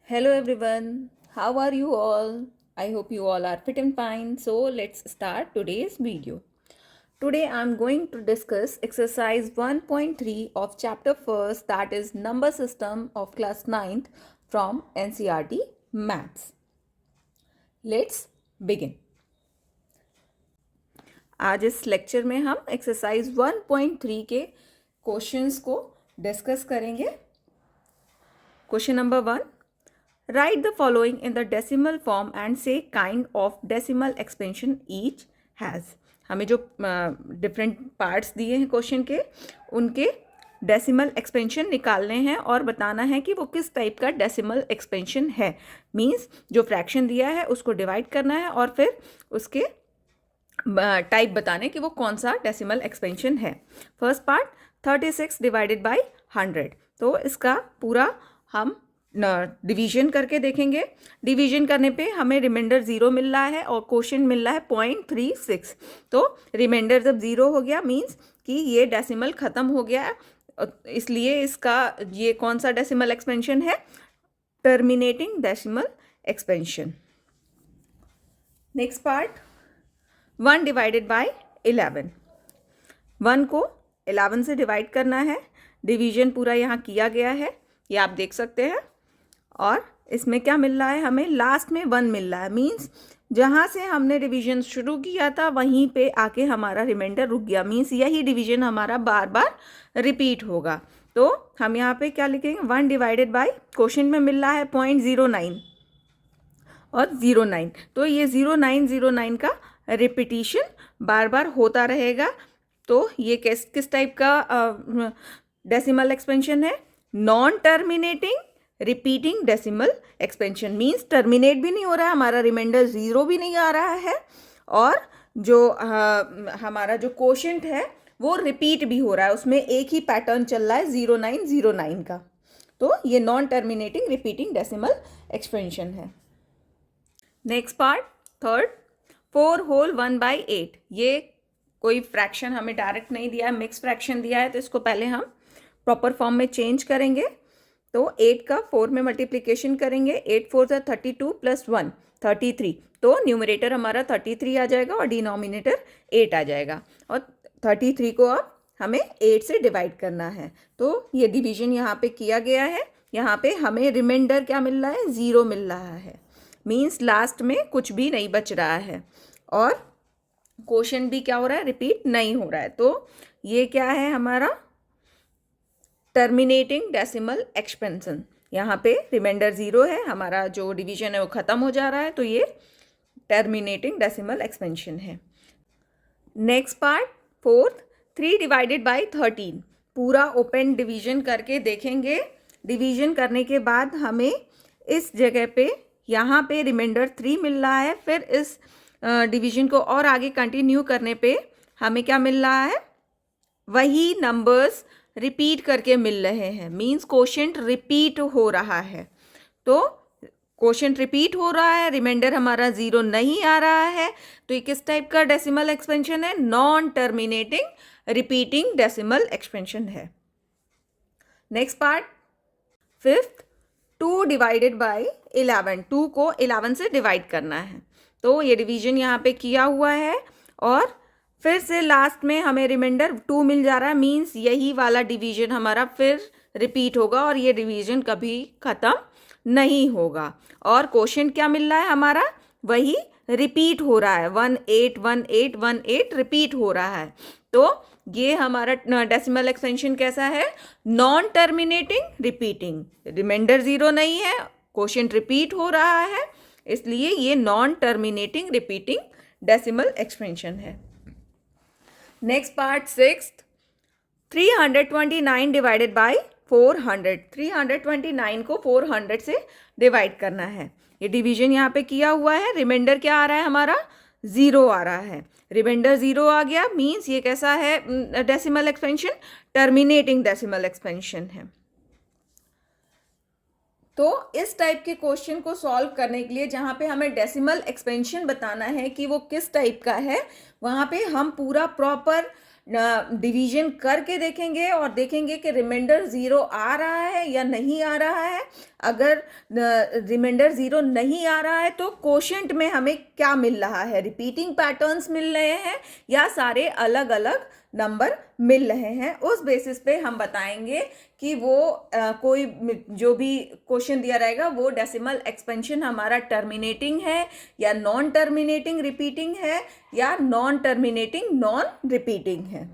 Hello everyone, how are you all? I hope you all are fit and fine. So let's start today's video. Today I'm going to discuss exercise 1.3 of chapter 1st, that is number system of class 9th from NCERT Maths. Let's begin. आज इस lecture में हम exercise 1.3 के questions को discuss करेंगे. Question number 1. Write the following in the decimal form and say kind of decimal expansion each has. हमें जो different parts दिए हैं क्वेश्चन के उनके डेसिमल एक्सपेंशन निकालने हैं और बताना है कि वो किस टाइप का डेसिमल एक्सपेंशन है. मींस जो फ्रैक्शन दिया है उसको डिवाइड करना है और फिर उसके टाइप बताने कि वो कौन सा डेसिमल एक्सपेंशन है. First part 36 divided by 100. तो इसका पूरा हम डिवीजन करके देखेंगे. डिवीजन करने पे हमें रिमाइंडर 0 मिल रहा है और क्वोशिएंट मिल रहा है 0.36. तो रिमाइंडर जब 0 हो गया मींस कि ये डेसिमल ख़त्म हो गया है, इसलिए इसका ये कौन सा डेसिमल एक्सपेंशन है? Terminating decimal expansion. Next part 1 divided by 11. 1 को 11 से डिवाइड करना है. डिवीजन पूरा यहाँ किया गया है, ये आप देख सकते हैं. और इसमें क्या मिल रहा है? हमें लास्ट में 1 मिल रहा है. मींस जहाँ से हमने डिवीजन शुरू किया था वहीं पे आके हमारा रिमाइंडर रुक गया. मींस यही डिवीजन हमारा बार बार रिपीट होगा. तो हम यहाँ पे क्या लिखेंगे? 1 डिवाइडेड बाई क्वोशिएंट में मिल रहा है 0.09 और 09. तो ये 0909 का रिपीटिशन बार बार होता रहेगा. तो ये किस टाइप का डेसिमल एक्सपेंशन है? Non terminating repeating decimal expansion. Means terminate भी नहीं हो रहा है, हमारा रिमाइंडर 0 भी नहीं आ रहा है और जो हमारा जो क्वोशिएंट है वो रिपीट भी हो रहा है. उसमें एक ही पैटर्न चल रहा है 0909 का. तो ये non terminating repeating decimal expansion है. Next part third 4 whole 1/8. ये कोई फ्रैक्शन हमें डायरेक्ट नहीं दिया है, मिक्स फ्रैक्शन दिया है. तो इसको पहले हम प्रॉपर फॉर्म में चेंज करेंगे. तो 8 का 4 में मल्टीप्लिकेशन करेंगे. 8 4 सा 32 प्लस 1 33. तो न्यूमरेटर हमारा 33 आ जाएगा और डिनोमिनेटर 8 आ जाएगा. और 33 को अब हमें 8 से डिवाइड करना है. तो ये डिवीजन यहाँ पे किया गया है. यहाँ पे हमें रिमाइंडर क्या मिल रहा है? 0 मिल रहा है. मीन्स लास्ट में कुछ भी नहीं बच रहा है और क्वोशिएंट भी क्या हो रहा है? रिपीट नहीं हो रहा है. तो ये क्या है हमारा? Terminating decimal expansion. यहाँ पे रिमाइंडर 0 है, हमारा जो डिवीजन है वो ख़त्म हो जा रहा है. तो ये टर्मिनेटिंग डेसिमल एक्सपेंशन है. Next part fourth 3 divided by 13. पूरा ओपन डिवीजन करके देखेंगे. डिवीजन करने के बाद हमें इस जगह पे यहाँ पे रिमाइंडर 3 मिल रहा है. फिर इस डिवीजन को और आगे कंटिन्यू करने पे हमें क्या मिल रहा है? वही नंबर्स रिपीट करके मिल रहे हैं. मींस क्वोशिएंट रिपीट हो रहा है. तो क्वोशिएंट रिपीट हो रहा है, रिमाइंडर हमारा 0 नहीं आ रहा है. तो ये किस टाइप का डेसिमल एक्सपेंशन है? Non terminating repeating decimal expansion है. Next part fifth 2 divided by 11. 2 को 11 से डिवाइड करना है. तो ये डिवीजन यहाँ पे किया हुआ है और फिर से लास्ट में हमें रिमाइंडर 2 मिल जा रहा है. मींस यही वाला डिवीजन हमारा फिर रिपीट होगा और ये डिवीजन कभी ख़त्म नहीं होगा. और क्वोशिएंट क्या मिल रहा है हमारा? वही रिपीट हो रहा है. 18 18 18 रिपीट हो रहा है. तो ये हमारा डेसिमल एक्सपेंशन कैसा है? Non terminating repeating. रिमाइंडर 0 नहीं है, क्वोशिएंट रिपीट हो रहा है, इसलिए ये non terminating repeating decimal expansion है. Next part sixth 329 divided by 400. 329 को 400 से डिवाइड करना है. ये डिवीजन यहाँ पे किया हुआ है. रिमाइंडर क्या आ रहा है हमारा? 0 आ रहा है. रिमाइंडर 0 आ गया मीन्स ये कैसा है decimal expansion? Terminating decimal expansion है. तो इस टाइप के क्वेश्चन को सॉल्व करने के लिए जहाँ पे हमें डेसिमल एक्सपेंशन बताना है कि वो किस टाइप का है, वहाँ पे हम पूरा प्रॉपर डिवीजन करके देखेंगे और देखेंगे कि रिमाइंडर 0 आ रहा है या नहीं आ रहा है। अगर रिमाइंडर 0 नहीं आ रहा है तो कोशेंट में हमें क्या मिल रहा है, रिपीटिंग पैटर्न्स मिल रहे हैं या सारे अलग अलग नंबर मिल रहे हैं। उस बेसिस पे हम बताएंगे कि वो कोई जो भी क्वेश्चन दिया रहेगा वो डेसिमल एक्सपेंशन हमारा टर्मिनेटिंग है या नॉन टर्मिनेटिंग रिपीटिंग है या नॉन टर्मिनेटिंग नॉन रिपीटिंग है।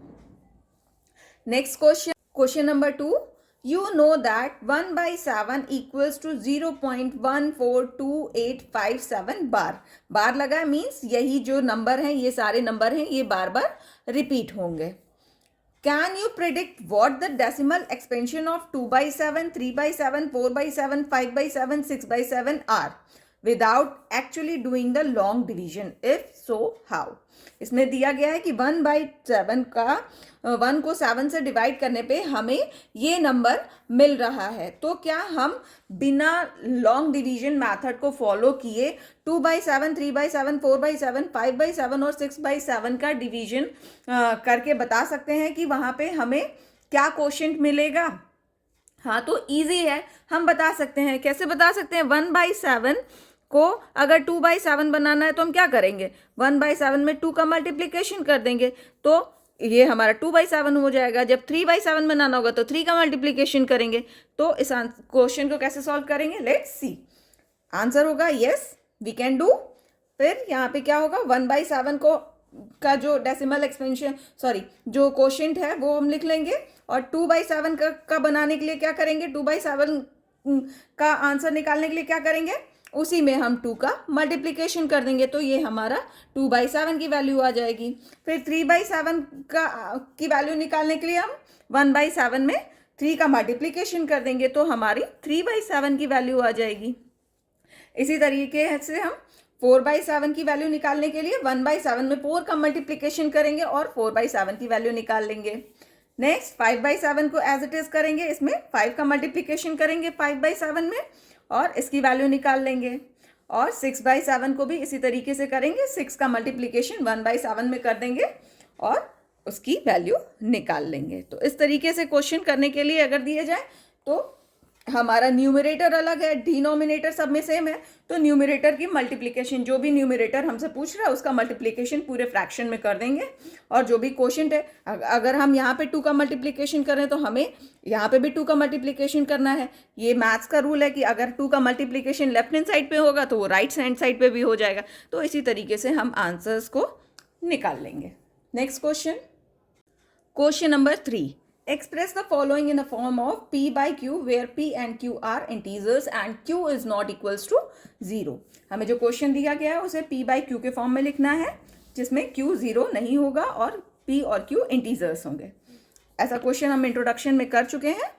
Next question number 2, you know that 1/7 equals to 0.142857 बार लगा मीन्स यही जो नंबर है, ये सारे नंबर हैं, ये बार बार रिपीट होंगे। Can you predict what the decimal expansion of 2/7, 3/7, 4/7, 5/7, 6/7 are without actually doing the long division? If so, how? इसमें दिया गया है कि 1/7 का 1 को 7 से डिवाइड करने पे हमें ये नंबर मिल रहा है, तो क्या हम बिना लॉन्ग डिवीजन मेथड को फॉलो किए 2/7, 3/7, 4/7, 5/7 और 6/7 का डिवीजन करके बता सकते हैं कि वहाँ पे हमें क्या कोशेंट मिलेगा? हाँ, तो इजी है, हम बता सकते हैं। कैसे बता सकते हैं? 1/7 को अगर 2/7 बनाना है तो हम क्या करेंगे, 1/7 में 2 का मल्टीप्लिकेशन कर देंगे तो ये हमारा 2/7 हो जाएगा। जब 3/7 बनाना होगा तो 3 का मल्टीप्लिकेशन करेंगे। तो इस क्वेश्चन को कैसे सॉल्व करेंगे, लेट्स सी। आंसर होगा यस वी कैन डू। फिर यहाँ पे क्या होगा, 1/7 को का जो डेसिमल एक्सपेंशन जो क्वोशिएंट है वो हम लिख लेंगे और 2/7 का बनाने के लिए क्या करेंगे, 2/7 का आंसर निकालने के लिए क्या करेंगे, उसी में हम 2 का मल्टीप्लिकेशन कर देंगे तो ये हमारा 2/7 की वैल्यू आ जाएगी। फिर 3/7 की वैल्यू निकालने के लिए हम 1/7 में 3 का मल्टीप्लिकेशन कर देंगे तो हमारी 3/7 की वैल्यू आ जाएगी। इसी तरीके से हम 4/7 की वैल्यू निकालने के लिए 1/7 में 4 का मल्टीप्लिकेशन करेंगे और 4/7 की वैल्यू निकाल लेंगे। नेक्स्ट 5/7 को एज इट इज करेंगे, इसमें 5 का मल्टीप्लिकेशन करेंगे 5/7 में और इसकी वैल्यू निकाल लेंगे। और 6/7 को भी इसी तरीके से करेंगे, 6 का मल्टीप्लिकेशन 1/7 में कर देंगे और उसकी वैल्यू निकाल लेंगे। तो इस तरीके से क्वेश्चन करने के लिए अगर दिए जाए तो हमारा न्यूमरेटर अलग है, डिनोमिनेटर सब में सेम है, तो न्यूमरेटर की मल्टीप्लिकेशन, जो भी न्यूमरेटर हमसे पूछ रहा है उसका मल्टीप्लिकेशन पूरे फ्रैक्शन में कर देंगे। और जो भी क्वोशिएंट है, अगर हम यहाँ पे 2 का मल्टीप्लिकेशन करें तो हमें यहाँ पे भी 2 का मल्टीप्लिकेशन करना है। ये मैथ्स का रूल है कि अगर 2 का मल्टीप्लिकेशन लेफ्ट हैंड साइड पे होगा तो वो राइट हैंड साइड पे भी हो जाएगा। तो इसी तरीके से हम आंसर्स को निकाल लेंगे। Next question number 3, express the following in the form of p by q where p and q are integers and q is not equals to 0। हमें जो क्वेश्चन दिया गया है उसे p by q के फॉर्म में लिखना है जिसमें q 0 नहीं होगा और p और q इंटीजर्स होंगे। ऐसा क्वेश्चन हम इंट्रोडक्शन में कर चुके हैं।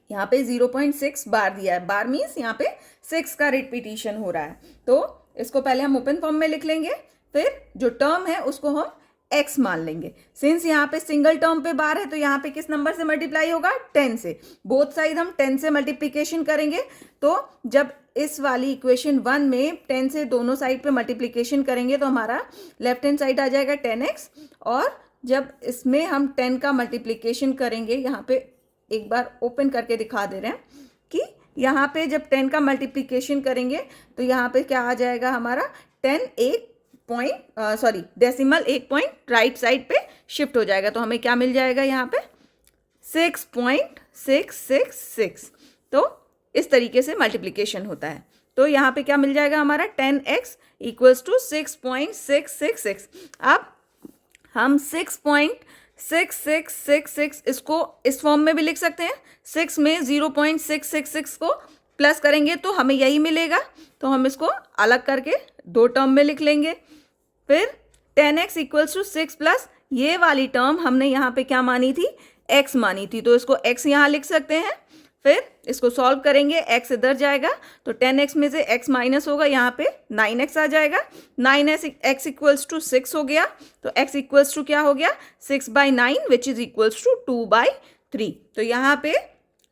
यहाँ पे 0.6 बार दिया है, बार मीन्स यहाँ पे 6 का रिपीटिशन हो रहा है, तो इसको पहले हम ओपन फॉर्म में लिख लेंगे। फिर जो टर्म है उसको हम x मान लेंगे। सिंस यहाँ पे सिंगल टर्म पे बार है तो यहाँ पे किस नंबर से मल्टीप्लाई होगा, 10 से। बोथ साइड हम 10 से मल्टीप्लिकेशन करेंगे, तो जब इस वाली इक्वेशन 1 में 10 से दोनों साइड पे मल्टीप्लिकेशन करेंगे तो हमारा लेफ्ट हैंड साइड आ जाएगा 10x। और जब इसमें हम 10 का मल्टीप्लिकेशन करेंगे, यहाँ पे एक बार ओपन करके दिखा दे रहे हैं कि यहाँ पे जब 10 का मल्टीप्लिकेशन करेंगे तो यहाँ पे क्या आ जाएगा हमारा 10 डेसिमल 1 पॉइंट राइट साइड पे शिफ्ट हो जाएगा। तो हमें क्या मिल जाएगा यहाँ पे 6.666। तो इस तरीके से मल्टीप्लिकेशन होता है। तो यहाँ पे क्या मिल जाएगा हमारा 10x इक्वल्स टू 6.666। अब हम 6.6666 इसको इस फॉर्म में भी लिख सकते हैं। 6 में 0.666 को प्लस करेंगे तो हमें यही मिलेगा, तो हम इसको अलग करके 2 टर्म में लिख लेंगे। फिर 10x इक्वल्स टू 6 प्लस ये वाली टर्म हमने यहाँ पे क्या मानी थी, x मानी थी, तो इसको x यहाँ लिख सकते हैं। फिर इसको सॉल्व करेंगे, x इधर जाएगा तो 10x में से x माइनस होगा, यहाँ पे 9x आ जाएगा। 9x इक्वल्स टू 6 हो गया, तो x इक्वल्स टू क्या हो गया 6/9 विच इज इक्वल्स टू 2/3। तो यहाँ पे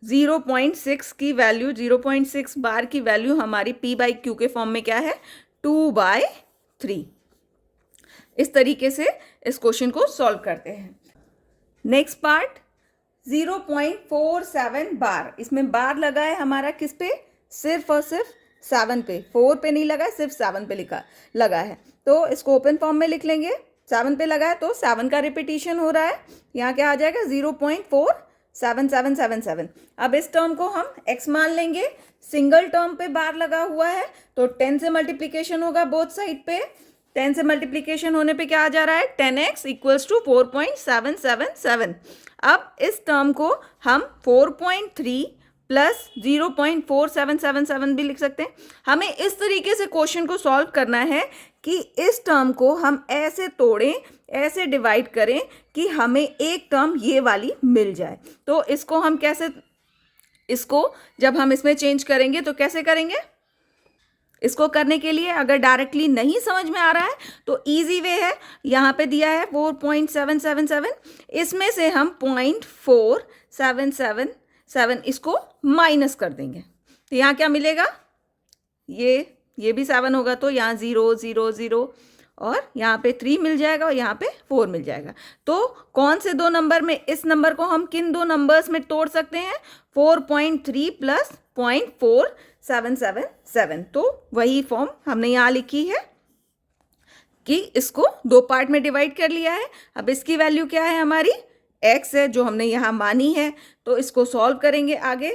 0.6 की वैल्यू, 0.6 बार की वैल्यू हमारी p बाई क्यू के फॉर्म में क्या है 2/3। इस तरीके से इस क्वेश्चन को सॉल्व करते हैं। नेक्स्ट पार्ट 0.47 बार, इसमें बार लगा है हमारा किस पे, सिर्फ और सिर्फ 7 पे, 4 पे नहीं लगा है, सिर्फ 7 पे लगा है। तो इसको ओपन फॉर्म में लिख लेंगे, 7 पे लगा है तो 7 का रिपीटिशन हो रहा है, यहाँ क्या आ जाएगा 0.47777। अब इस टर्म को हम x मान लेंगे, सिंगल टर्म पे बार लगा हुआ है तो 10 से मल्टीप्लीकेशन होगा बोथ साइड पे, 10 से मल्टीप्लीकेशन होने पे क्या आ जा रहा है 10x इक्वल्स टू 4.777। अब इस टर्म को हम 4.3 प्लस 0.4777 भी लिख सकते हैं। हमें इस तरीके से क्वेश्चन को सॉल्व करना है कि इस टर्म को हम ऐसे तोड़ें, ऐसे डिवाइड करें कि हमें एक टर्म ये वाली मिल जाए। तो इसको हम कैसे, इसको जब हम इसमें चेंज करेंगे तो कैसे करेंगे, इसको करने के लिए अगर डायरेक्टली नहीं समझ में आ रहा है तो इजी वे है, यहाँ पे दिया है 4.777, इसमें से हम 0.4777 इसको माइनस कर देंगे तो यहाँ क्या मिलेगा, ये भी 7 होगा तो यहाँ 0 0 0 और यहाँ पे 3 मिल जाएगा और यहाँ पे 4 मिल जाएगा। तो कौन से दो नंबर में, इस नंबर को हम किन दो नंबर्स में तोड़ सकते हैं, 4.3 प्लस 0.4777। तो वही फॉर्म हमने यहाँ लिखी है कि इसको दो पार्ट में डिवाइड कर लिया है। अब इसकी वैल्यू क्या है हमारी, x है जो हमने यहाँ मानी है, तो इसको सॉल्व करेंगे आगे।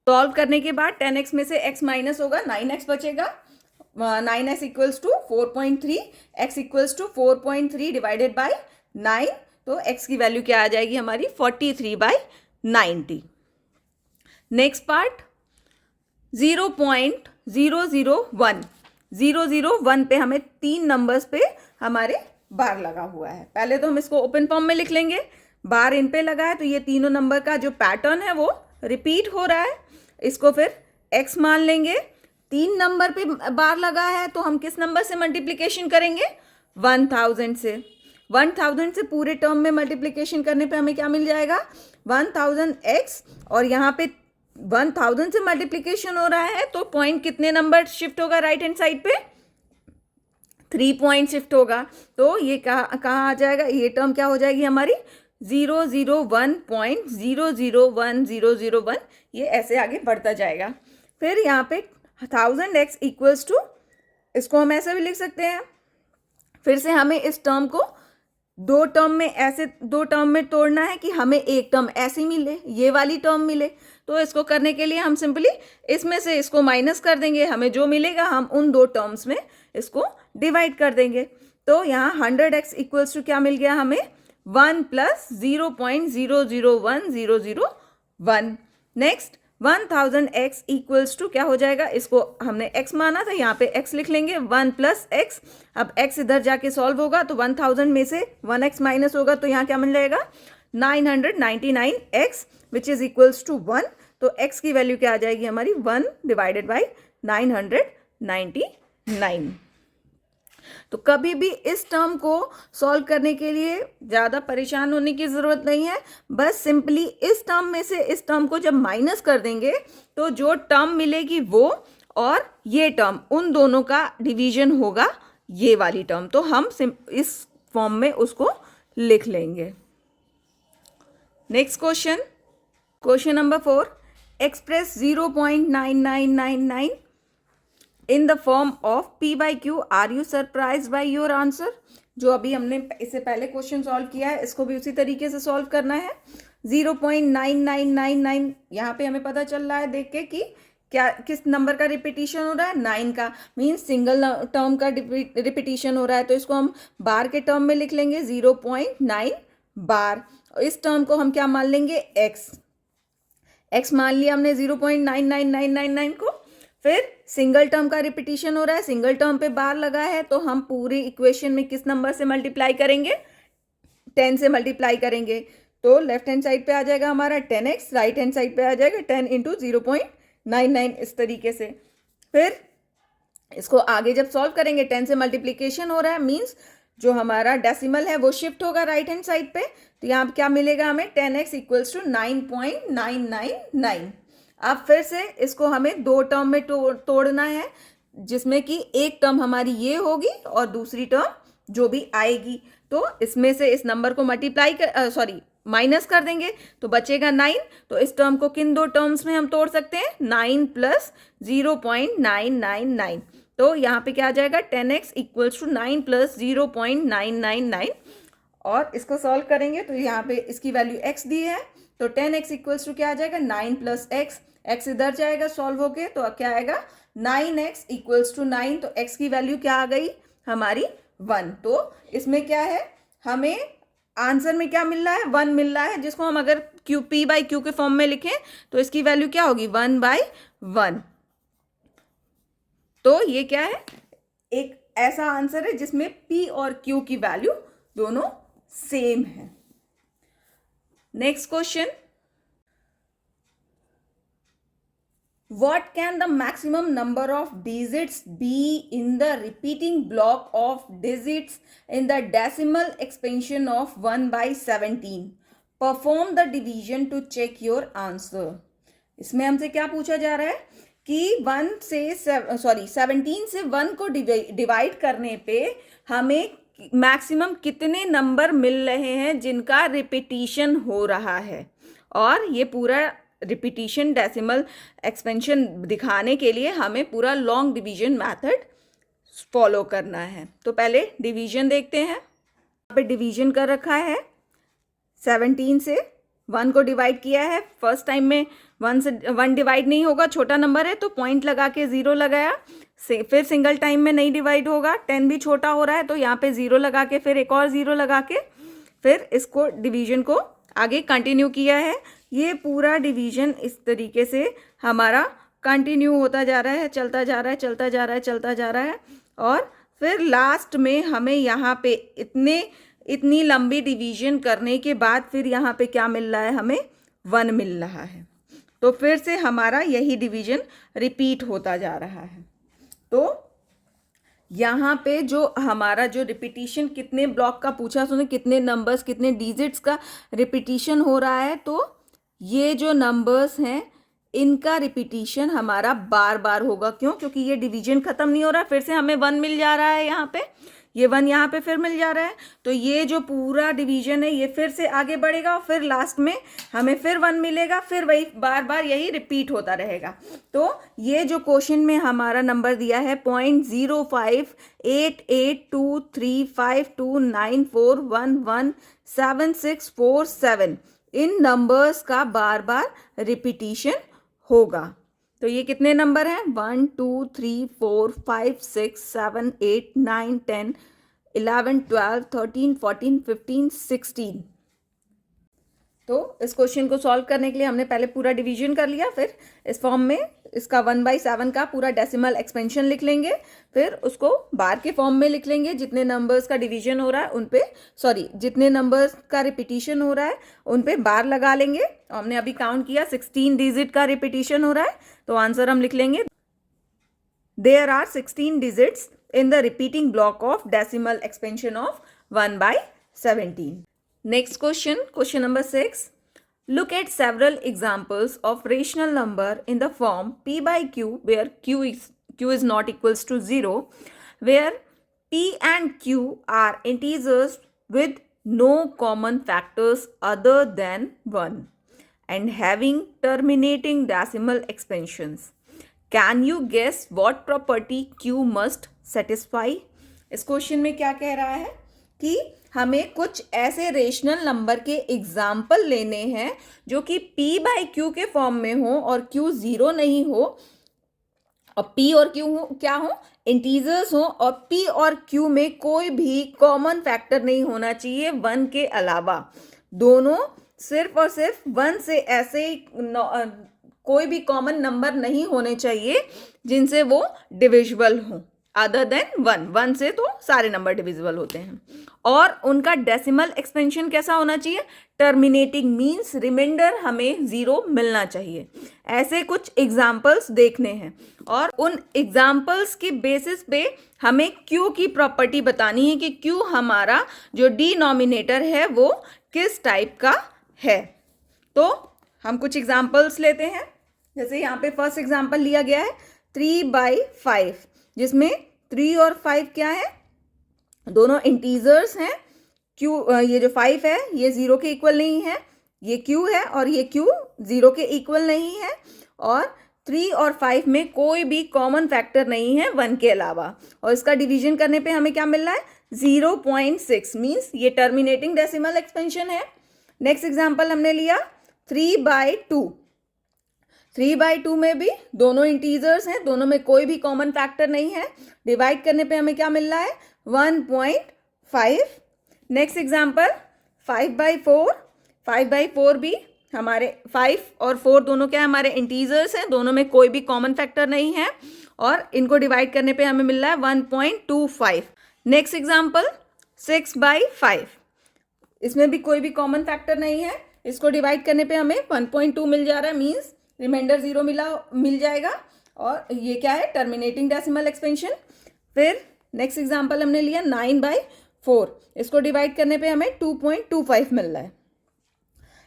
सॉल्व करने के बाद 10x में से x माइनस होगा, 9x बचेगा, 9x equals to 4.3, x equals to 4.3 divided by 9, तो x की वैल्यू क्या आ जाएगी हमारी 43/90। नेक्स्ट पार्ट 0.001 पे हमें 3 नंबर्स पे हमारे बार लगा हुआ है। पहले तो हम इसको ओपन फॉर्म में लिख लेंगे, बार इन पे लगा है तो ये तीनों नंबर का जो पैटर्न है वो रिपीट हो रहा है। इसको फिर x मान लेंगे, 3 नंबर पे बार लगा है तो हम किस नंबर से मल्टीप्लिकेशन करेंगे, 1000 से। 1000 से पूरे टर्म में मल्टीप्लिकेशन करने पे हमें क्या मिल जाएगा 1000x, और यहाँ पे 1000 से मल्टीप्लिकेशन हो रहा है तो पॉइंट कितने नंबर शिफ्ट होगा राइट हैंड साइड पे, 3 पॉइंट शिफ्ट होगा। तो ये कहाँ आ जाएगा, ये टर्म क्या हो जाएगी हमारी 001.001001, ये ऐसे आगे बढ़ता जाएगा। फिर यहाँ पे 1000x इक्वल्स टू, इसको हम ऐसे भी लिख सकते हैं, फिर से हमें इस टर्म को दो टर्म में तोड़ना है कि हमें एक टर्म ऐसी मिले, ये वाली टर्म मिले। तो इसको करने के लिए हम सिंपली इसमें से इसको माइनस कर देंगे, हमें जो मिलेगा हम उन दो टर्म्स में इसको डिवाइड कर देंगे। तो यहाँ 100x इक्वल्स टू क्या मिल गया हमें 1 plus 0.00101। Next 1000x equals to क्या हो जाएगा, इसको हमने x माना था, यहाँ पे x लिख लेंगे 1 प्लस x। अब x इधर जाके सॉल्व होगा तो 1000 में से 1x माइनस होगा तो यहाँ क्या मिल जाएगा 999x which is equals to 1। तो x की वैल्यू क्या आ जाएगी हमारी 1 डिवाइडेड बाई 999। तो कभी भी इस टर्म को सॉल्व करने के लिए ज़्यादा परेशान होने की ज़रूरत नहीं है, बस सिंपली इस टर्म में से इस टर्म को जब माइनस कर देंगे तो जो टर्म मिलेगी वो और ये टर्म, उन दोनों का डिवीजन होगा ये वाली टर्म। तो हम इस फॉर्म में उसको लिख लेंगे। Next question, question number 4, express 0.9999 in the form of p/q, are you surprise by your answer. जो अभी हमने इससे पहले क्वेश्चन सॉल्व किया है इसको भी उसी तरीके से सॉल्व करना है। 0.9999 यहाँ पे हमें पता चल रहा है देख के कि क्या किस नंबर का रिपीटिशन हो रहा है, 9 का, मीन्स सिंगल टर्म का रिपीटिशन हो रहा है। तो इसको हम बार के टर्म में लिख लेंगे 0.9 बार। इस टर्म को हम क्या मान लेंगे x मान लिया हमने 0.99999 को। फिर सिंगल टर्म का रिपीटिशन हो रहा है, सिंगल टर्म पे बार लगा है तो हम पूरी इक्वेशन में किस नंबर से मल्टीप्लाई करेंगे, 10 से मल्टीप्लाई करेंगे। तो लेफ्ट हैंड साइड पे आ जाएगा हमारा 10x, राइट हैंड साइड पे आ जाएगा 10 इंटू 0.99 इस तरीके से। फिर इसको आगे जब सॉल्व करेंगे 10 से मल्टीप्लीकेशन हो रहा है, मीन्स जो हमारा डेसिमल है वो शिफ्ट होगा राइट हैंड साइड पे। तो यहाँ क्या मिलेगा हमें 10x इक्वल्स टू 9.999। अब फिर से इसको हमें दो टर्म में तोड़ना है, जिसमें कि एक टर्म हमारी ये होगी और दूसरी टर्म जो भी आएगी। तो इसमें से इस नंबर को माइनस कर देंगे तो बचेगा 9। तो इस टर्म को किन दो टर्म्स में हम तोड़ सकते हैं, 9 प्लस 0.999। तो यहाँ पे क्या आ जाएगा, 10x इक्वल्स टू 9 प्लस 0.999। और इसको सॉल्व करेंगे तो यहाँ पे इसकी वैल्यू x दी है, तो 10x इक्वल्स टू क्या आ जाएगा, 9 प्लस x, x इधर जाएगा सॉल्व होके, तो क्या आएगा 9x इक्वल्स टू 9। तो x की वैल्यू क्या आ गई हमारी 1। तो इसमें क्या है, हमें आंसर में क्या मिल रहा है, 1 मिल रहा है, जिसको हम अगर p बाई क्यू के फॉर्म में लिखें तो इसकी वैल्यू क्या होगी, 1/1। तो ये क्या है, एक ऐसा आंसर है जिसमें p और q की वैल्यू दोनों सेम है। Next question, what can the maximum number of digits be in the repeating block of digits in the decimal expansion of 1/17? Perform the division to check your answer. इसमें हमसे क्या पूछा जा रहा है कि 17 से 1 को डिवाइड करने पे हमें मैक्सिमम कितने नंबर मिल रहे हैं जिनका रिपीटिशन हो रहा है। और ये पूरा रिपीटिशन डेसिमल एक्सपेंशन दिखाने के लिए हमें पूरा लॉन्ग डिवीजन मेथड फॉलो करना है। तो पहले डिवीजन देखते हैं। यहाँ पे डिवीजन कर रखा है, 17 से 1 को डिवाइड किया है। फर्स्ट टाइम में 1 डिवाइड नहीं होगा, छोटा नंबर है तो पॉइंट लगा के 0 लगाया। फिर सिंगल टाइम में नहीं डिवाइड होगा, 10 भी छोटा हो रहा है तो यहाँ पे 0 लगा के फिर एक और 0 लगा के फिर इसको डिवीजन को आगे कंटिन्यू किया है। ये पूरा डिवीजन इस तरीके से हमारा कंटिन्यू होता जा रहा है, चलता जा रहा है, चलता जा रहा है, चलता जा रहा है। और फिर लास्ट में हमें यहाँ पे इतनी लंबी डिवीजन करने के बाद फिर यहाँ पे क्या मिल रहा है, हमें 1 मिल रहा है। तो फिर से हमारा यही डिवीजन रिपीट होता जा रहा है। तो यहाँ पे जो हमारा जो रिपीटिशन कितने ब्लॉक का पूछा, सुने कितने नंबर्स कितने डिजिट्स का रिपीटिशन हो रहा है, तो ये जो नंबर्स हैं इनका रिपीटिशन हमारा बार बार होगा। क्यों? क्योंकि ये डिवीजन खत्म नहीं हो रहा है, फिर से हमें 1 मिल जा रहा है, यहाँ पे ये 1 यहाँ पे फिर मिल जा रहा है। तो ये जो पूरा डिवीजन है ये फिर से आगे बढ़ेगा और फिर लास्ट में हमें फिर 1 मिलेगा, फिर वही बार बार यही रिपीट होता रहेगा। तो ये जो क्वेश्चन में हमारा नंबर दिया है 0.08823529411764 इन नंबर्स का बार बार रिपीटिशन होगा। तो ये कितने नंबर हैं, 1 2 3 4 5 6 7 8 9 10 11 12 13 14 15 16। तो इस क्वेश्चन को सॉल्व करने के लिए हमने पहले पूरा डिवीजन कर लिया, फिर इस फॉर्म में इसका 1/7 का पूरा डेसिमल एक्सपेंशन लिख लेंगे, फिर उसको बार के फॉर्म में लिख लेंगे। जितने नंबर्स का डिवीजन हो रहा है उन पे जितने नंबर्स का रिपीटिशन हो रहा है उन पे बार लगा लेंगे। हमने अभी काउंट किया 16 डिजिट का रिपीटिशन हो रहा है, तो आंसर हम लिख लेंगे there are 16 digits in the repeating block of decimal expansion of 1/17। Next question, question number 6. Look at several examples of rational number in the form p by q where q is not equals to 0, where p and q are integers with no common factors other than 1 and having terminating decimal expansions. Can you guess what property q must satisfy? इस question में क्या कह रहा है कि हमें कुछ ऐसे रेशनल नंबर के एग्जाम्पल लेने हैं जो कि p बाई क्यू के फॉर्म में हो और q 0 नहीं हो, और p और q हो क्या हो, इंटीजर्स हो, और p और q में कोई भी कॉमन फैक्टर नहीं होना चाहिए 1 के अलावा। दोनों सिर्फ और सिर्फ 1 से ऐसे कोई भी कॉमन नंबर नहीं होने चाहिए जिनसे वो डिविजिबल हो, अदर देन 1 से तो सारे नंबर डिविजिबल होते हैं। और उनका डेसिमल एक्सपेंशन कैसा होना चाहिए, टर्मिनेटिंग, मीन्स रिमाइंडर हमें 0 मिलना चाहिए। ऐसे कुछ एग्जाम्पल्स देखने हैं और उन एग्जाम्पल्स के बेसिस पे हमें क्यू की प्रॉपर्टी बतानी है कि क्यू हमारा जो डिनोमिनेटर है वो किस टाइप का है। तो हम कुछ एग्जाम्पल्स लेते हैं। जैसे यहाँ पे फर्स्ट एग्जाम्पल लिया गया है 3/5, जिसमें 3 और 5 क्या है, दोनों इंटीजर्स हैं, ये जो 5 है ये 0 के इक्वल नहीं है, ये q है और ये q 0 के इक्वल नहीं है, और 3 और 5 में कोई भी कॉमन फैक्टर नहीं है 1 के अलावा, और इसका डिवीजन करने पे हमें क्या मिल रहा है 0.6, मीन्स ये टर्मिनेटिंग डेसिमल एक्सपेंशन है। नेक्स्ट एग्जाम्पल हमने लिया 3/2। 3/2 में भी दोनों इंटीजर्स हैं, दोनों में कोई भी कॉमन फैक्टर नहीं है, डिवाइड करने पे हमें क्या मिल रहा है 1.5। Next example 5/4। 5/4 भी हमारे 5 और 4 दोनों क्या है हमारे इंटीजर्स हैं, दोनों में कोई भी कॉमन फैक्टर नहीं है, और इनको डिवाइड करने पे हमें मिल रहा है 1.25। Next example 6/5। इसमें भी कोई भी कॉमन फैक्टर नहीं है, इसको डिवाइड करने पे हमें 1.2 मिल जा रहा है, मीन्स रिमाइंडर 0 मिल जाएगा, और ये क्या है टर्मिनेटिंग डेसिमल एक्सपेंशन। फिर नेक्स्ट एग्जाम्पल हमने लिया 9/4। इसको डिवाइड करने पे हमें 2.25 मिल रहा है,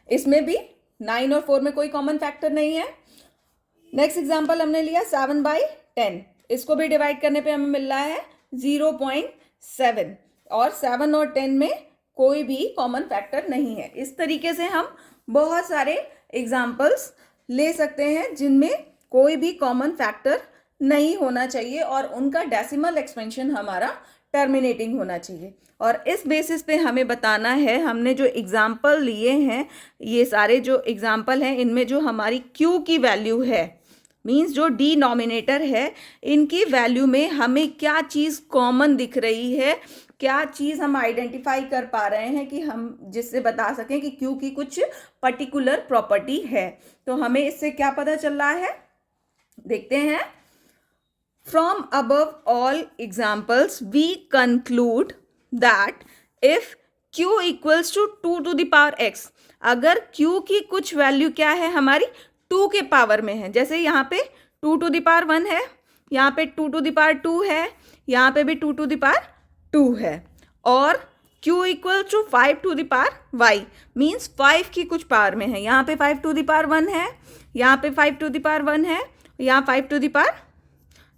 इसमें भी 9 और 4 में कोई कॉमन फैक्टर नहीं है। नेक्स्ट एग्जाम्पल हमने लिया 7/10। इसको भी डिवाइड करने पे हमें मिल रहा है 0.7, और 7 और 10 में कोई भी कॉमन फैक्टर नहीं है। इस तरीके से हम बहुत सारे एग्जाम्पल्स ले सकते हैं जिनमें कोई भी कॉमन फैक्टर नहीं होना चाहिए और उनका डेसिमल एक्सपेंशन हमारा टर्मिनेटिंग होना चाहिए। और इस बेसिस पे हमें बताना है, हमने जो एग्जाम्पल लिए हैं, ये सारे जो एग्जाम्पल हैं इनमें जो हमारी Q की वैल्यू है, मीन्स जो डिनोमिनेटर है, इनकी वैल्यू में हमें क्या चीज़ कॉमन दिख रही है, क्या चीज़ हम आइडेंटिफाई कर पा रहे हैं कि हम जिससे बता सकें कि Q की कुछ पर्टिकुलर प्रॉपर्टी है। तो हमें इससे क्या पता चल रहा है, देखते हैं। From above all examples, we conclude that if Q equals to 2 to the power x, अगर Q की कुछ वैल्यू क्या है हमारी 2 के पावर में है, जैसे यहाँ पे 2 to the power 1 है, यहाँ पे 2 to the power 2 है, यहाँ पे भी 2 to the power 2 है, और Q equal to 5 to the power y, means 5 की कुछ पावर में है, यहाँ पे 5 to the power 1 है, यहाँ पे 5 to the power 1 है, यहाँ 5 to the power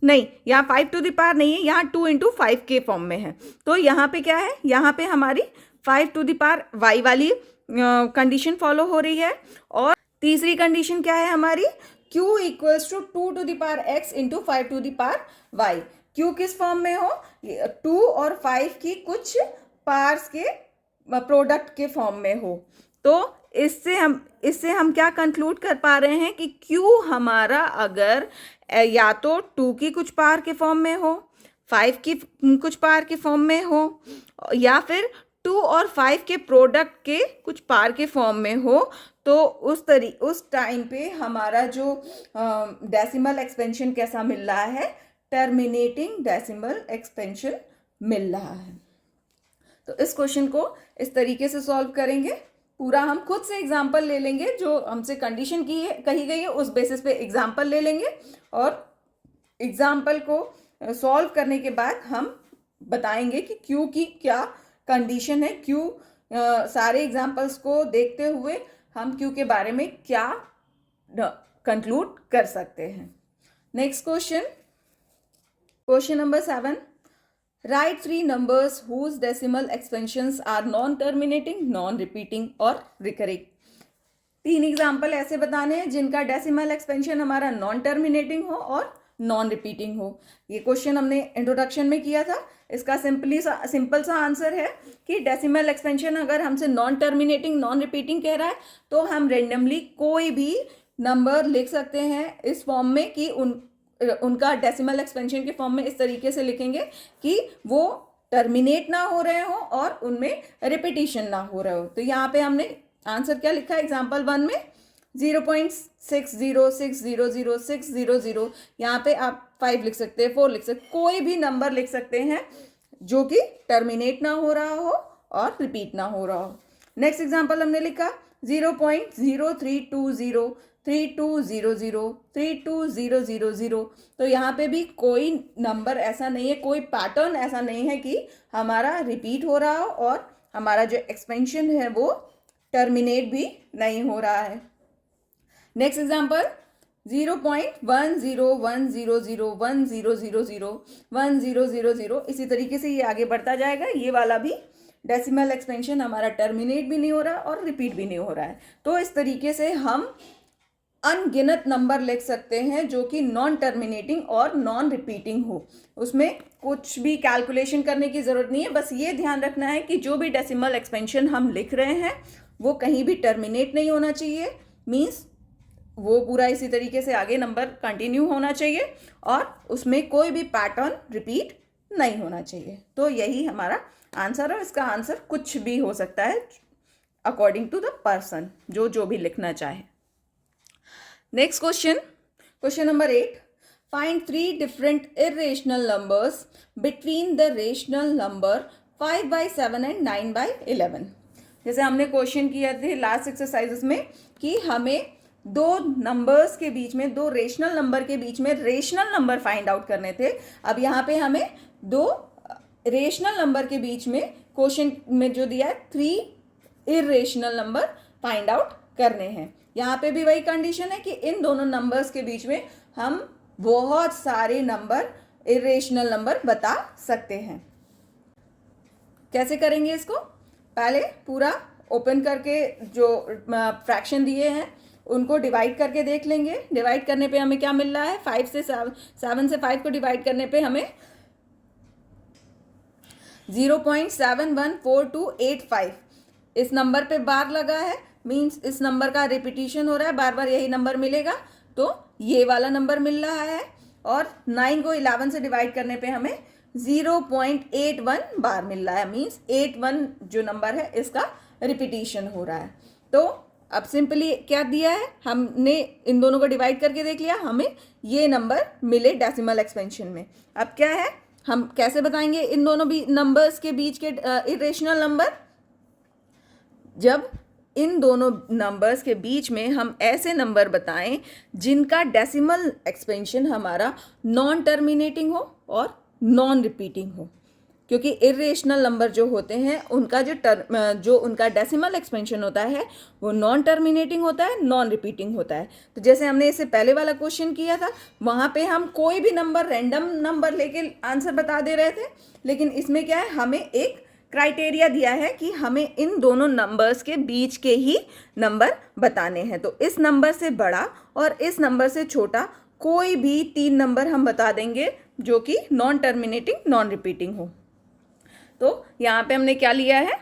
नहीं, यहाँ 5 टू द पावर नहीं है, यहाँ 2 × 5 के फॉर्म में है। तो यहाँ पे क्या है, यहाँ पे हमारी 5 टू द पावर y वाली कंडीशन फॉलो हो रही है, और तीसरी कंडीशन क्या है हमारी Q equals to 2 to the power x × 5 to the power y। Q किस फॉर्म में हो, 2 और 5 की कुछ पार्ट्स के प्रोडक्ट के फॉर्म में हो। तो इससे हम क्या कंक्लूड कर पा रहे हैं कि Q हमारा अगर या तो 2 की कुछ पावर के फॉर्म में हो, 5 की कुछ पावर के फॉर्म में हो, या फिर 2 और 5 के प्रोडक्ट के कुछ पावर के फॉर्म में हो, तो उस टाइम पे हमारा जो डेसिमल एक्सपेंशन कैसा मिल रहा है, टर्मिनेटिंग डेसिमल एक्सपेंशन मिल रहा है। तो इस क्वेश्चन को इस तरीके से सॉल्व करेंगे। पूरा हम खुद से एग्जाम्पल ले लेंगे, जो हमसे कंडीशन कही गई है उस बेसिस पे एग्जाम्पल ले लेंगे, और एग्जाम्पल को सॉल्व करने के बाद हम बताएंगे कि Q की क्या कंडीशन है, सारे एग्जाम्पल्स को देखते हुए हम Q के बारे में क्या कंक्लूड कर सकते हैं। Next question number 7, right 3 numbers whose decimal expansions are non-terminating, non-repeating और recurring। 3 एग्जाम्पल ऐसे बताने हैं जिनका डेसिमल एक्सपेंशन हमारा नॉन टर्मिनेटिंग हो और नॉन रिपीटिंग हो। ये क्वेश्चन हमने इंट्रोडक्शन में किया था। इसका सिंपल सा आंसर है कि डेसिमल एक्सपेंशन अगर हमसे नॉन टर्मिनेटिंग नॉन रिपीटिंग कह रहा है, तो हम रेंडमली कोई भी नंबर लिख सकते हैं इस फॉर्म में कि उनका डेसिमल एक्सपेंशन के फॉर्म में इस तरीके से लिखेंगे कि वो टर्मिनेट ना हो रहे हो और उनमें रिपीटिशन ना हो रहे हो। तो यहाँ पे हमने आंसर क्या लिखा है एग्जाम्पल 1 में 0.606000600, यहाँ पे आप 5 लिख सकते हैं, 4 लिख सकते, कोई भी नंबर लिख सकते हैं जो कि टर्मिनेट ना हो रहा हो और रिपीट ना हो रहा हो। नेक्स्ट एग्जाम्पल हमने लिखा 0.03203200320000। तो यहाँ पे भी कोई नंबर ऐसा नहीं है, कोई पैटर्न ऐसा नहीं है कि हमारा रिपीट हो रहा हो और हमारा जो एक्सपेंशन है वो टर्मिनेट भी नहीं हो रहा है। नेक्स्ट एग्जाम्पल 0.10100010001000, इसी तरीके से ये आगे बढ़ता जाएगा। ये वाला भी डेसिमल एक्सपेंशन हमारा टर्मिनेट भी नहीं हो रहा और रिपीट भी नहीं हो रहा है। तो इस तरीके से हम अनगिनत नंबर लिख सकते हैं जो कि नॉन टर्मिनेटिंग और नॉन रिपीटिंग हो। उसमें कुछ भी कैलकुलेशन करने की ज़रूरत नहीं है, बस ये ध्यान रखना है कि जो भी डेसिमल एक्सपेंशन हम लिख रहे हैं वो कहीं भी टर्मिनेट नहीं होना चाहिए, मीन्स वो पूरा इसी तरीके से आगे नंबर कंटिन्यू होना चाहिए और उसमें कोई भी पैटर्न रिपीट नहीं होना चाहिए। तो यही हमारा आंसर है। इसका आंसर कुछ भी हो सकता है अकॉर्डिंग टू द पर्सन जो भी लिखना चाहे। Next question number 8, find 3 different irrational numbers between the rational number 5/7 and 9/11। जैसे हमने क्वेश्चन किया थे लास्ट एक्सरसाइजेस में कि हमें दो नंबर्स के बीच में, दो रेशनल नंबर के बीच में रेशनल नंबर फाइंड आउट करने थे। अब यहाँ पे हमें दो रेशनल नंबर के बीच में क्वेश्चन में जो दिया है 3 इरेशनल नंबर फाइंड आउट करने हैं। यहाँ पे भी वही कंडीशन है कि इन दोनों नंबर्स के बीच में हम बहुत सारे नंबर, इरेशनल नंबर बता सकते हैं। कैसे करेंगे इसको? पहले पूरा ओपन करके जो फ्रैक्शन दिए हैं उनको डिवाइड करके देख लेंगे। डिवाइड करने पे हमें क्या मिल रहा है? 7 से 5 को डिवाइड करने पे हमें 0.714285 इस नंबर पे बार लगा है, मीन्स इस नंबर का रिपीटिशन हो रहा है, बार बार यही नंबर मिलेगा, तो ये वाला नंबर मिल रहा है। और 9 को 11 से डिवाइड करने पे हमें 0.81 बार मिल रहा है, मीन्स 81 जो नंबर है इसका रिपीटिशन हो रहा है। तो अब सिंपली क्या दिया है, हमने इन दोनों को डिवाइड करके देख लिया, हमें ये नंबर मिले डेसिमल एक्सपेंशन में। अब क्या है, हम कैसे बताएंगे इन दोनों भी नंबर्स के बीच के इरेशनल नंबर? जब इन दोनों नंबर्स के बीच में हम ऐसे नंबर बताएं जिनका डेसिमल एक्सपेंशन हमारा नॉन टर्मिनेटिंग हो और नॉन रिपीटिंग हो, क्योंकि इरेशनल नंबर जो होते हैं उनका जो उनका डेसिमल एक्सपेंशन होता है वो नॉन टर्मिनेटिंग होता है, नॉन रिपीटिंग होता है। तो जैसे हमने इससे पहले वाला क्वेश्चन किया था, वहाँ पे हम कोई भी नंबर, रैंडम नंबर लेके आंसर बता दे रहे थे, लेकिन इसमें क्या है, हमें एक क्राइटेरिया दिया है कि हमें इन दोनों नंबर्स के बीच के ही नंबर बताने हैं। तो इस नंबर से बड़ा और इस नंबर से छोटा कोई भी 3 नंबर हम बता देंगे जो कि नॉन टर्मिनेटिंग, नॉन रिपीटिंग हो। तो यहाँ पे हमने क्या लिया है,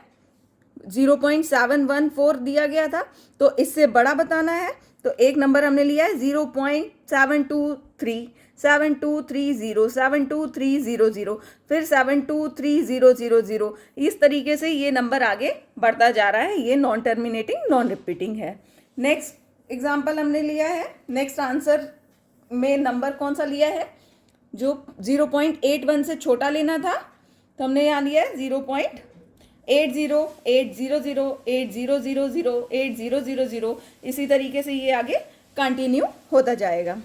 0.714 दिया गया था, तो इससे बड़ा बताना है। तो एक नंबर हमने लिया है 0.723, 7230, 72300, फिर 723000। इस तरीके से ये नंबर आगे बढ़ता जा रहा है। ये नॉन टर्मिनेटिंग, नॉन रिपीटिंग है। नेक्स्ट एग्जाम्पल हमने लिया है, नेक्स्ट आंसर में नंबर कौन सा लिया है, जो 0.81 से छोटा लेना था, तो हमने यहाँ लिया है 0.80, 800, 8000, 8000। इसी तरीके से ये आगे कंटिन्यू होता जाएगा।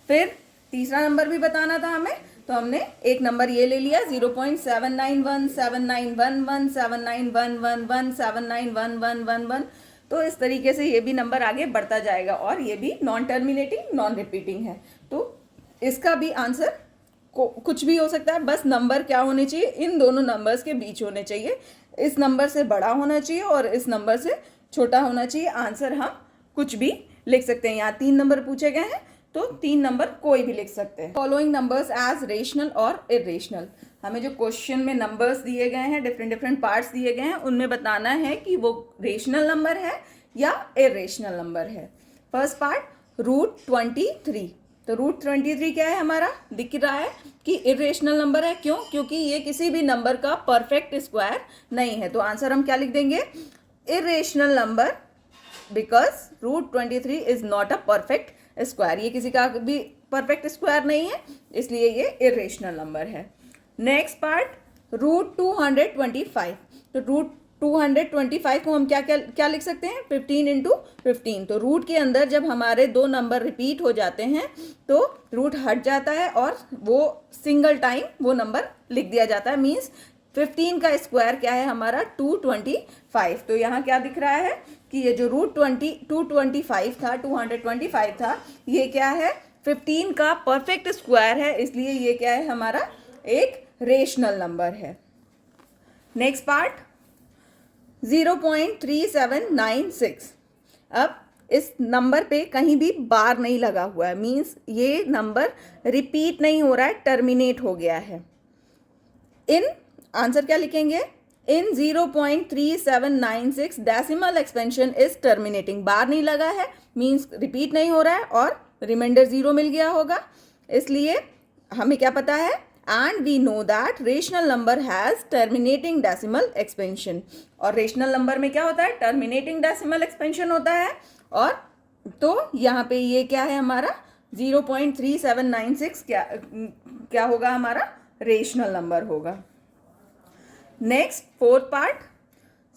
फिर तीसरा नंबर भी बताना था हमें, तो हमने एक नंबर ये ले लिया 0.791, 7911, 79111, 79111। तो इस तरीके से ये भी नंबर आगे बढ़ता जाएगा और ये भी नॉन टर्मिनेटिंग, नॉन रिपीटिंग है। तो इसका भी आंसर कुछ भी हो सकता है, बस नंबर क्या होने चाहिए, इन दोनों नंबर्स के बीच होने चाहिए। इस नंबर से बड़ा होना चाहिए और इस नंबर से छोटा होना चाहिए। आंसर हम कुछ भी लिख सकते हैं। यहाँ 3 नंबर पूछे गए हैं, तो 3 नंबर कोई भी लिख सकते हैं। फॉलोइंग नंबर्स एज रेशनल और इरेशनल। हमें जो क्वेश्चन में नंबर्स दिए गए हैं, डिफरेंट पार्ट्स दिए गए हैं, उनमें बताना है कि वो रेशनल नंबर है या इरेशनल नंबर है। First part, √23। तो √23 क्या है, हमारा दिख रहा है कि इरेशनल नंबर है। क्यों? क्योंकि ये किसी भी नंबर का परफेक्ट स्क्वायर नहीं है। तो आंसर हम क्या लिख देंगे, irrational number, because √23 is not a perfect square. ये किसी का भी परफेक्ट स्क्वायर नहीं है, इसलिए ये इरेशनल नंबर है। Next part, √225। तो √225 को हम क्या लिख सकते हैं, 15 × 15। तो रूट के अंदर जब हमारे 2 नंबर रिपीट हो जाते हैं तो रूट हट जाता है और वो सिंगल टाइम वो नंबर लिख दिया जाता है। मीन्स 15 का स्क्वायर क्या है हमारा, 225। तो यहाँ क्या दिख रहा है कि ये जो √225 था, ये क्या है, 15 का परफेक्ट स्क्वायर है, इसलिए ये क्या है, हमारा एक रेशनल नंबर है। Next part 0.3796। अब इस नंबर पे कहीं भी बार नहीं लगा हुआ है, मीन्स ये नंबर रिपीट नहीं हो रहा है, टर्मिनेट हो गया है। इन आंसर क्या लिखेंगे? इन 0.3796 डेसिमल एक्सपेंशन इज टर्मिनेटिंग। बार नहीं लगा है, मीन्स रिपीट नहीं हो रहा है और रिमाइंडर 0 मिल गया होगा, इसलिए हमें क्या पता है? And we know that rational number has terminating decimal expansion. और रेशनल नंबर में क्या होता है? टर्मिनेटिंग डेसिमल एक्सपेंशन होता है। और तो यहाँ पे ये क्या है हमारा? 0.3796 क्या होगा? हमारा रेशनल नंबर होगा। नेक्स्ट फोर्थ पार्ट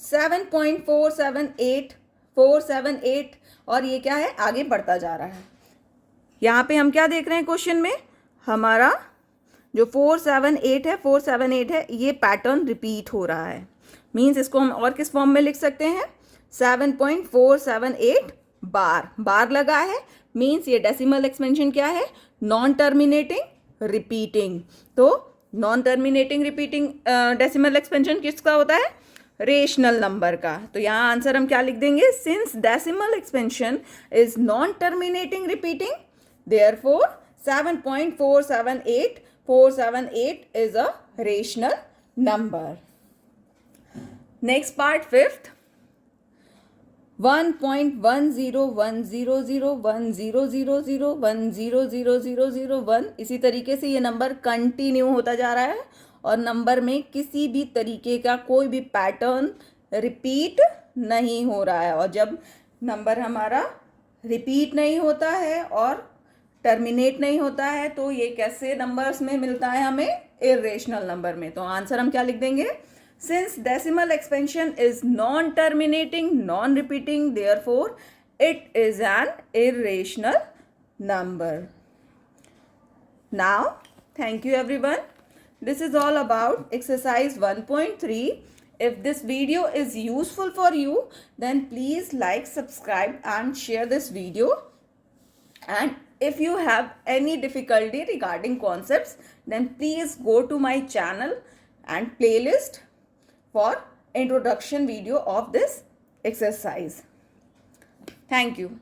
7.478 और ये क्या है? आगे बढ़ता जा रहा है। यहाँ पे हम क्या देख रहे हैं क्वेश्चन में? हमारा जो 478 है ये पैटर्न रिपीट हो रहा है, मीन्स इसको हम और किस फॉर्म में लिख सकते हैं? 7.478 बार लगा है, मीन्स ये डेसिमल एक्सपेंशन क्या है? Non terminating repeating. तो non terminating repeating decimal expansion किसका होता है? रेशनल नंबर का। तो यहाँ आंसर हम क्या लिख देंगे? Since decimal expansion is non terminating repeating, therefore 7.478 is a rational number. Next part, fifth 1.1011001000100001 इसी तरीके से ये नंबर कंटिन्यू होता जा रहा है और नंबर में किसी भी तरीके का कोई भी पैटर्न रिपीट नहीं हो रहा है। और जब नंबर हमारा रिपीट नहीं होता है और टर्मिनेट नहीं होता है तो ये कैसे नंबर्स में मिलता है हमें? इरेशनल नंबर में। तो आंसर हम क्या लिख देंगे? Since decimal expansion is non terminating non repeating, therefore it is an irrational number. Now thank you everyone, this is all about exercise 1.3. If this video is useful for you, then please like, subscribe and share this video. And if you have any difficulty regarding concepts, then please go to my channel and playlist for introduction video of this exercise. Thank you.